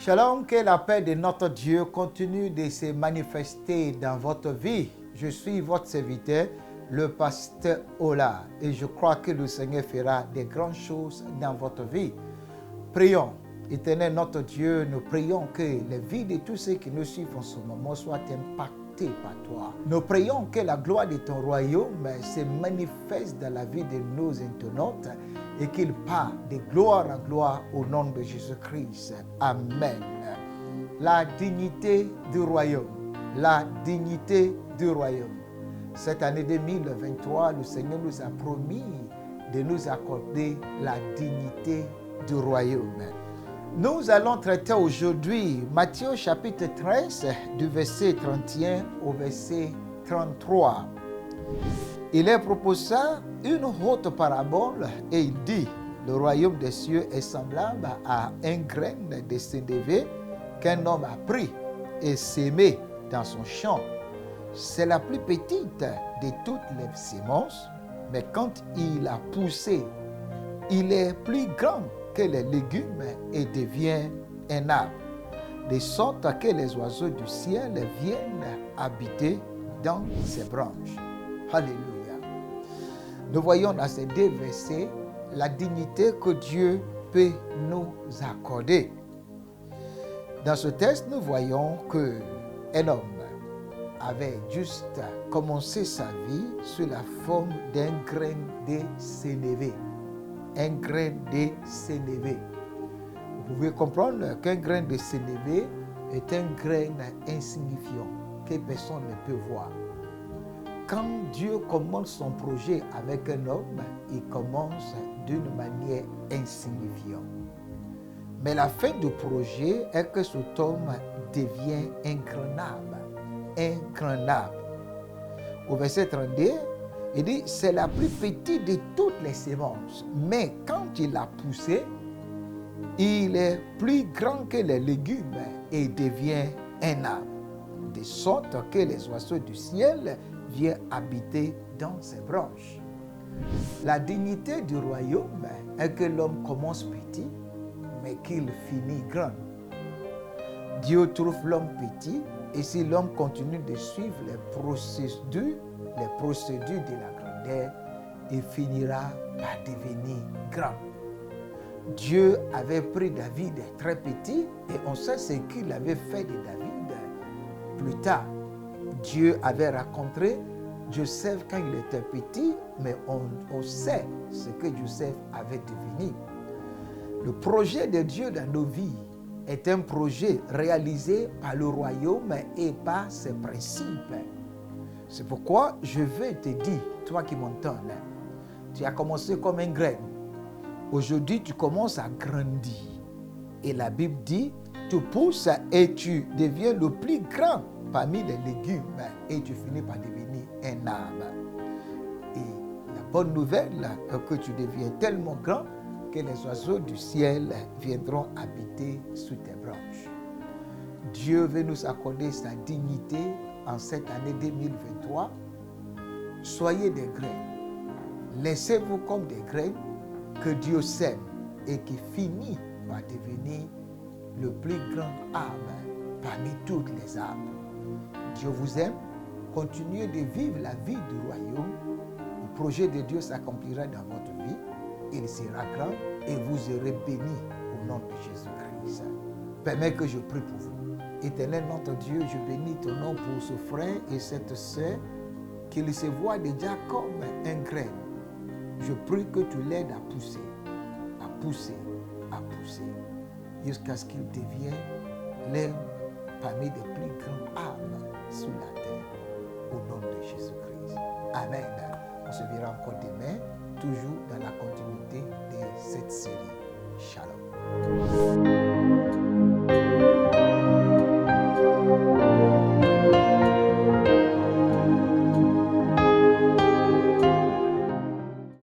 Shalom, que la paix de notre Dieu continue de se manifester dans votre vie. Je suis votre serviteur, le pasteur Ola, et je crois que le Seigneur fera de grandes choses dans votre vie. Prions. Éternel notre Dieu, nous prions que les vies de tous ceux qui nous suivent en ce moment soient impactées par toi. Nous prions que la gloire de ton royaume se manifeste dans la vie de nos internautes et qu'il part de gloire en gloire au nom de Jésus-Christ. Amen. La dignité du royaume. La dignité du royaume. Cette année 2023, le Seigneur nous a promis de nous accorder la dignité du royaume. Nous allons traiter aujourd'hui Matthieu chapitre 13 du verset 31 au verset 33. Il est proposé une haute parabole et il dit: le royaume des cieux est semblable à un grain de sénévé qu'un homme a pris et sémé dans son champ. C'est la plus petite de toutes les semences, mais quand il a poussé, il est plus grand que les légumes et devient un arbre, de sorte que les oiseaux du ciel viennent habiter dans ses branches. Alléluia. Nous voyons dans ces deux versets la dignité que Dieu peut nous accorder. Dans ce texte, nous voyons qu'un homme avait juste commencé sa vie sous la forme d'un grain de sénévé. Un grain de sénévé. Vous pouvez comprendre qu'un grain de sénévé est un grain insignifiant que personne ne peut voir. Quand Dieu commence son projet avec un homme, il commence d'une manière insignifiante. Mais la fin du projet est que cet homme devient un grand arbre. Un grand arbre. Au verset 32, il dit, c'est la plus petite de toutes les semences. Mais quand il a poussé, il est plus grand que les légumes et devient un arbre. De sorte que les oiseaux du ciel viennent habiter dans ses branches. La dignité du royaume est que l'homme commence petit, mais qu'il finit grand. Dieu trouve l'homme petit, et si l'homme continue de suivre les procédures de la grandeur, il finira par devenir grand. Dieu avait pris David très petit et on sait ce qu'il avait fait de David plus tard. Dieu avait rencontré Joseph quand il était petit, mais on sait ce que Joseph avait devenu. Le projet de Dieu dans nos vies est un projet réalisé par le royaume et par ses principes. C'est pourquoi je veux te dire, toi qui m'entends, tu as commencé comme un grain. Aujourd'hui, tu commences à grandir. Et la Bible dit, tu pousses et tu deviens le plus grand parmi les légumes et tu finis par devenir un arbre. Et la bonne nouvelle est que tu deviens tellement grand que les oiseaux du ciel viendront habiter sous tes branches. Dieu veut nous accorder sa dignité en cette année 2023. Soyez des grains. Laissez-vous comme des grains que Dieu sème et qui finit par devenir le plus grand arbre parmi toutes les arbres. Dieu vous aime. Continuez de vivre la vie du royaume. Le projet de Dieu s'accomplira dans votre vie. Il sera grand et vous serez bénis au nom de Jésus-Christ. Permets que je prie pour vous. Éternel notre Dieu, je bénis ton nom pour ce frère et cette sœur qu'il se voit déjà comme un grain. Je prie que tu l'aides à pousser, à pousser, à pousser, jusqu'à ce qu'il devienne l'un parmi les plus grands arbres sur la terre, au nom de Jésus-Christ. Amen. On se verra encore demain, toujours dans la continuité de cette série.